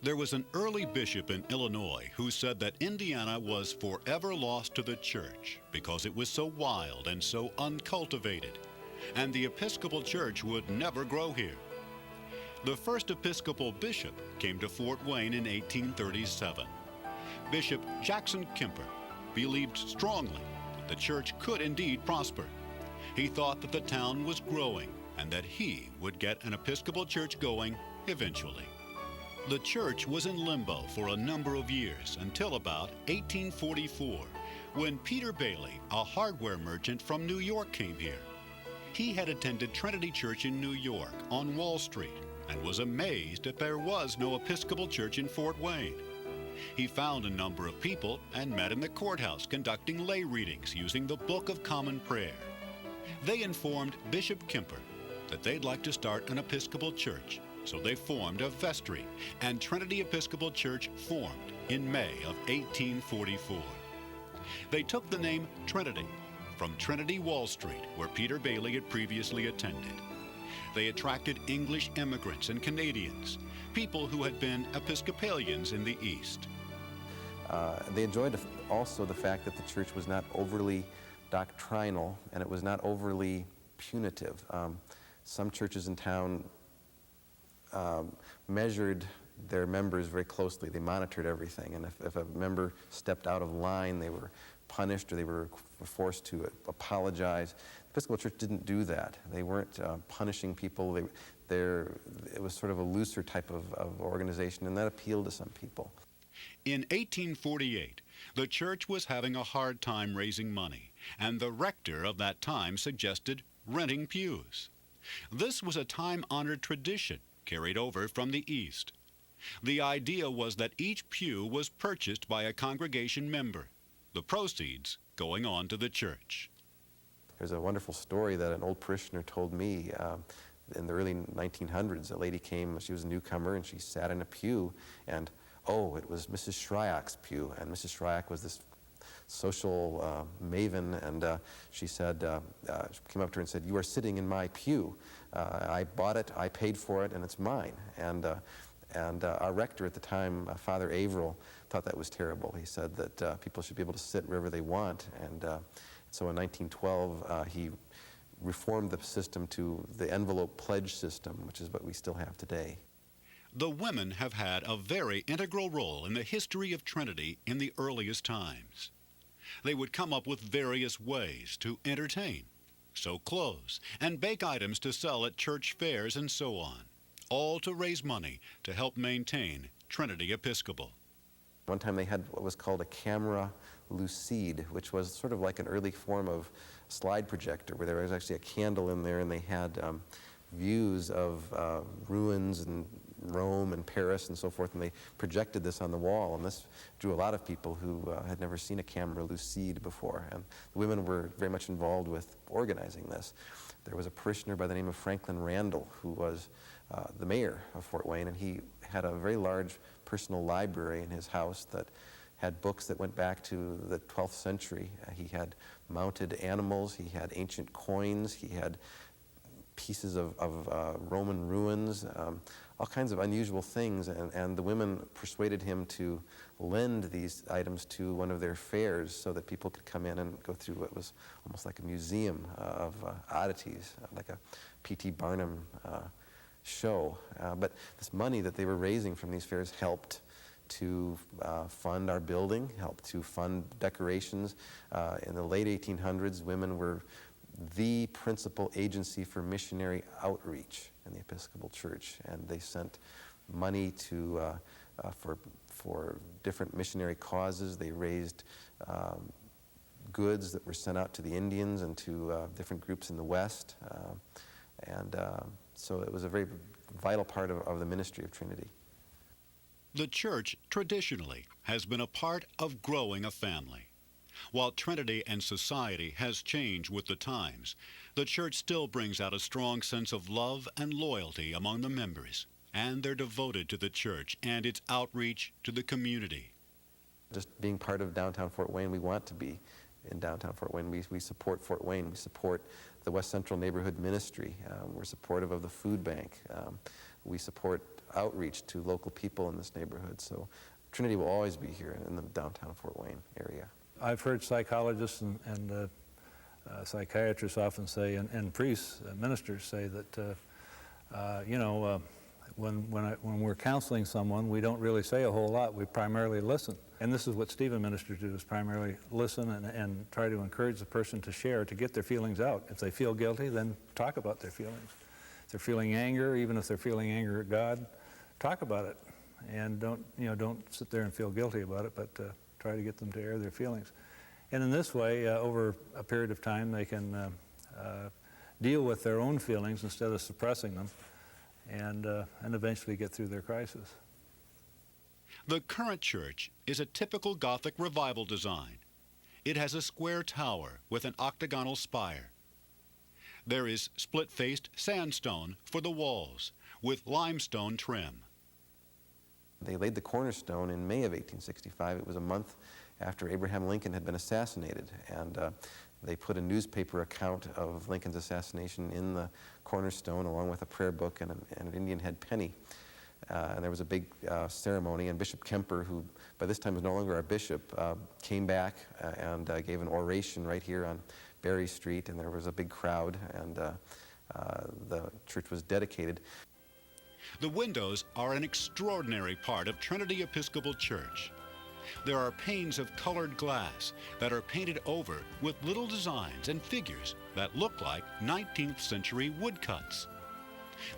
There was an early bishop in Illinois who said that Indiana was forever lost to the church because it was so wild and so uncultivated, and the Episcopal Church would never grow here. The first Episcopal bishop came to Fort Wayne in 1837. Bishop Jackson Kemper believed strongly that the church could indeed prosper. He thought that the town was growing and that he would get an Episcopal church going eventually. The church was in limbo for a number of years until about 1844, when Peter Bailey, a hardware merchant from New York, came here. He had attended Trinity Church in New York on Wall Street and was amazed that there was no Episcopal church in Fort Wayne. He found a number of people and met in the courthouse conducting lay readings using the Book of Common Prayer. They informed Bishop Kemper that they'd like to start an Episcopal church, so they formed a vestry, and Trinity Episcopal Church formed in May of 1844. They took the name Trinity from Trinity Wall Street, where Peter Bailey had previously attended. They attracted English immigrants and Canadians, people who had been Episcopalians in the East. They enjoyed also the fact that the church was not overly doctrinal and it was not overly punitive. Some churches in town measured their members very closely. They monitored everything, and if a member stepped out of line, they were punished or they were forced to apologize. The Episcopal Church didn't do that. They weren't punishing people. It was sort of a looser type of organization, and that appealed to some people. In 1848, the church was having a hard time raising money, and the rector of that time suggested renting pews. This was a time-honored tradition carried over from the East. The idea was that each pew was purchased by a congregation member, the proceeds going on to the church. There's a wonderful story that an old parishioner told me in the early 1900s. A lady came, she was a newcomer, and she sat in a pew, and it was Mrs. Shryock's pew, and Mrs. Shryock was this social maven, and she said, she came up to her and said, "You are sitting in my pew. I bought it, I paid for it, and it's mine." And our rector at the time, Father Averill, thought that was terrible. He said that people should be able to sit wherever they want, and so in 1912 he reformed the system to the envelope pledge system, which is what we still have today. The women have had a very integral role in the history of Trinity in the earliest times. They would come up with various ways to entertain, sew clothes, and bake items to sell at church fairs and so on, all to raise money to help maintain Trinity Episcopal. One time they had what was called a camera lucide, which was sort of like an early form of slide projector, where there was actually a candle in there, and they had views of ruins in Rome and Paris and so forth, and they projected this on the wall, and this drew a lot of people who had never seen a camera lucide before, and the women were very much involved with organizing this. There was a parishioner by the name of Franklin Randall who was the mayor of Fort Wayne, and he had a very large personal library in his house that had books that went back to the 12th century. He had mounted animals, he had ancient coins, he had pieces of Roman ruins, all kinds of unusual things, and the women persuaded him to lend these items to one of their fairs so that people could come in and go through what was almost like a museum of oddities, like a P.T. Barnum show. But this money that they were raising from these fairs helped to fund our building, helped to fund decorations. In the late 1800s, women were the principal agency for missionary outreach in the Episcopal Church, and they sent money to for different missionary causes. They raised goods that were sent out to the Indians and to different groups in the West, and so it was a very vital part of the ministry of Trinity. The church traditionally has been a part of growing a family. While Trinity and society has changed with the times, the church still brings out a strong sense of love and loyalty among the members, and they're devoted to the church and its outreach to the community. Just being part of downtown Fort Wayne, we want to be in downtown Fort Wayne. We support Fort Wayne. We support the West Central Neighborhood Ministry. We're supportive of the food bank. We support outreach to local people in this neighborhood. So Trinity will always be here in the downtown Fort Wayne area. I've heard psychologists and psychiatrists often say, and priests, ministers say that, when we're counseling someone, we don't really say a whole lot. We primarily listen. And this is what Stephen ministers do, is primarily listen and try to encourage the person to share, to get their feelings out. If they feel guilty, then talk about their feelings. If they're feeling anger, even if they're feeling anger at God, talk about it. And don't sit there and feel guilty about it, but try to get them to air their feelings. And in this way, over a period of time, they can deal with their own feelings instead of suppressing them, and eventually get through their crisis. The current church is a typical Gothic revival design. It has a square tower with an octagonal spire. There is split-faced sandstone for the walls with limestone trim. They laid the cornerstone in May of 1865. It was a month after Abraham Lincoln had been assassinated, and they put a newspaper account of Lincoln's assassination in the cornerstone along with a prayer book and an Indian head penny. And there was a big ceremony, and Bishop Kemper, who by this time was no longer our bishop, came back and gave an oration right here on Berry Street, and there was a big crowd, and the church was dedicated. The windows are an extraordinary part of Trinity Episcopal Church. There are panes of colored glass that are painted over with little designs and figures that look like 19th century woodcuts.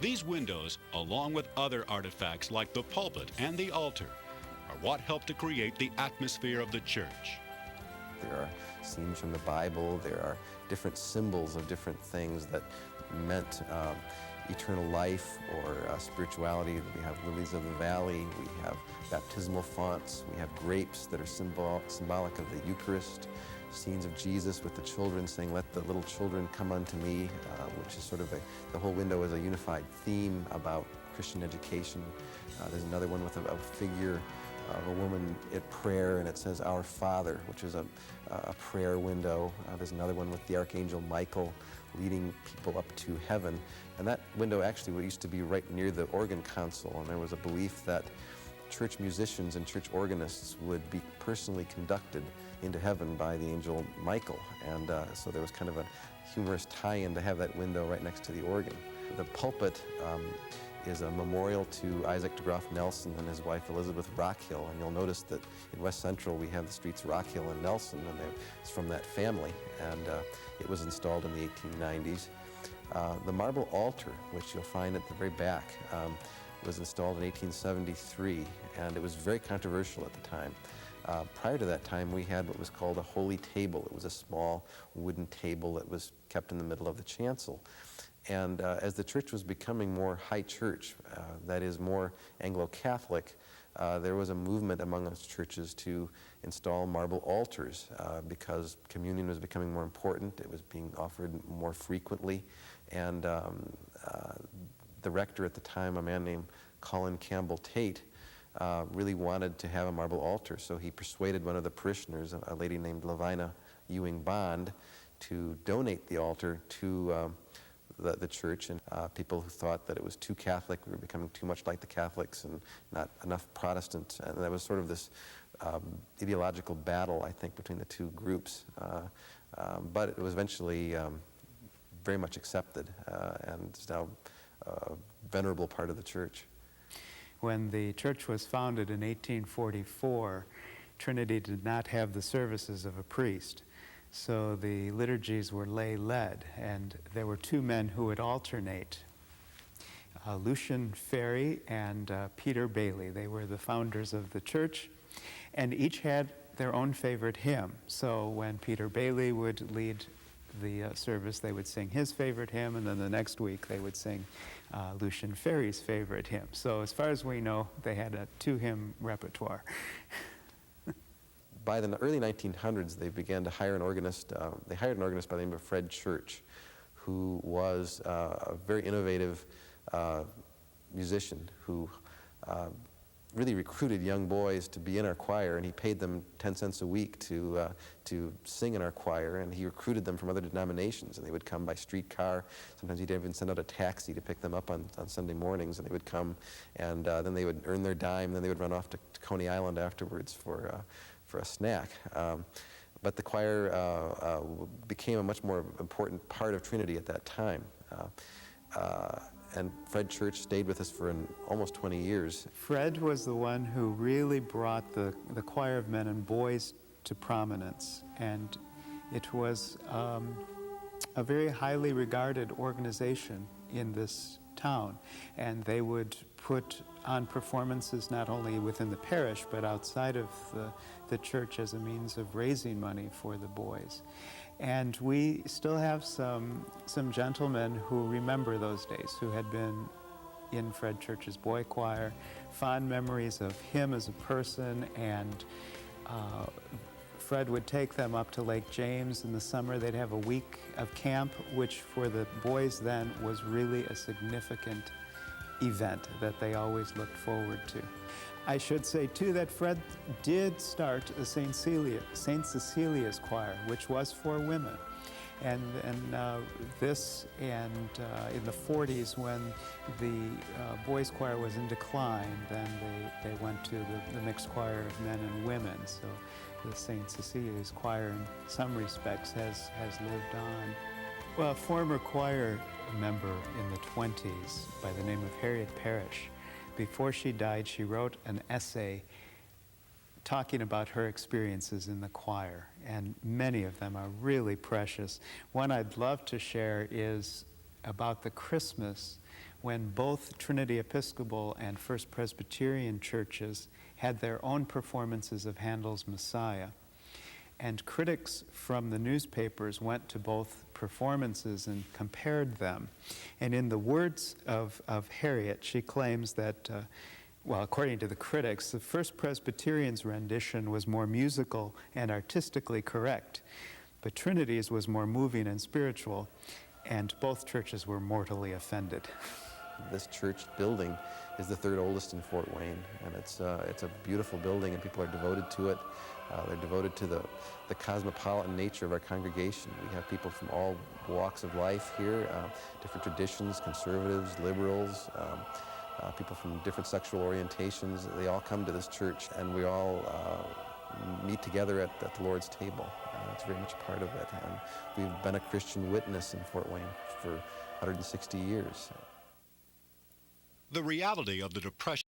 These windows, along with other artifacts like the pulpit and the altar, are what help to create the atmosphere of the church. There are scenes from the Bible. There are different symbols of different things that meant eternal life or spirituality. We have lilies of the valley. We have baptismal fonts. We have grapes that are symbolic of the Eucharist. Scenes of Jesus with the children saying, "Let the little children come unto me," which is sort of the whole window is a unified theme about Christian education. There's another one with a figure of a woman at prayer, and it says, "Our Father," which is a prayer window. There's another one with the Archangel Michael leading people up to heaven. And that window actually used to be right near the organ console, and there was a belief that church musicians and church organists would be personally conducted into heaven by the angel Michael. And so there was kind of a humorous tie-in to have that window right next to the organ. The pulpit is a memorial to Isaac DeGroff Nelson and his wife Elizabeth Rockhill. And you'll notice that in West Central we have the streets Rockhill and Nelson, and it's from that family. And it was installed in the 1890s. The marble altar, which you'll find at the very back, was installed in 1873, and it was very controversial at the time. Prior to that time, we had what was called a holy table. It was a small wooden table that was kept in the middle of the chancel. And as the church was becoming more high church, that is more Anglo-Catholic, there was a movement among us churches to install marble altars because communion was becoming more important. It was being offered more frequently. And the rector at the time, a man named Colin Campbell Tate, really wanted to have a marble altar. So he persuaded one of the parishioners, a lady named Lavina Ewing Bond, to donate the altar to the church. And people who thought that it was too Catholic, we were becoming too much like the Catholics and not enough Protestant. And there was sort of this ideological battle, I think, between the two groups. But it was eventually very much accepted and is now a venerable part of the church. When the church was founded in 1844, Trinity did not have the services of a priest. So the liturgies were lay-led, and there were two men who would alternate, Lucian Ferry and Peter Bailey. They were the founders of the church, and each had their own favorite hymn. So when Peter Bailey would lead the service, they would sing his favorite hymn, and then the next week they would sing Lucian Ferry's favorite hymn. So as far as we know, they had a two-hymn repertoire. By the early 1900s, they began to hire an organist. They hired an organist by the name of Fred Church, who was a very innovative musician who really recruited young boys to be in our choir, and he paid them 10 cents a week to sing in our choir, and he recruited them from other denominations, and they would come by streetcar. Sometimes he'd even send out a taxi to pick them up on Sunday mornings, and they would come, and then they would earn their dime, and then they would run off to Coney Island afterwards for a snack. But the choir became a much more important part of Trinity at that time. And Fred Church stayed with us for almost 20 years. Fred was the one who really brought the choir of men and boys to prominence, and it was a very highly regarded organization in this town, and they would put on performances not only within the parish but outside of the church as a means of raising money for the boys. And we still have some gentlemen who remember those days, who had been in Fred Church's boy choir, fond memories of him as a person, and Fred would take them up to Lake James in the summer. They'd have a week of camp, which for the boys then was really a significant event that they always looked forward to. I should say, too, that Fred did start a St. Cecilia's choir, which was for women. And this, and in the 40s, when the boys' choir was in decline, then they went to the mixed choir of men and women. So the St. Cecilia's choir, in some respects, has lived on. Well, a former choir member in the 20s by the name of Harriet Parrish, before she died, she wrote an essay talking about her experiences in the choir, and many of them are really precious. One I'd love to share is about the Christmas when both Trinity Episcopal and First Presbyterian churches had their own performances of Handel's Messiah. And critics from the newspapers went to both performances and compared them. And in the words of Harriet, she claims that, well, according to the critics, the First Presbyterian's rendition was more musical and artistically correct, but Trinity's was more moving and spiritual, and both churches were mortally offended. This church building is the third oldest in Fort Wayne, and it's a beautiful building, and people are devoted to it. They're devoted to the cosmopolitan nature of our congregation. We have people from all walks of life here, different traditions, conservatives, liberals, people from different sexual orientations. They all come to this church, and we all meet together at the Lord's table. It's very much a part of it, and we've been a Christian witness in Fort Wayne for 160 years. The reality of the Depression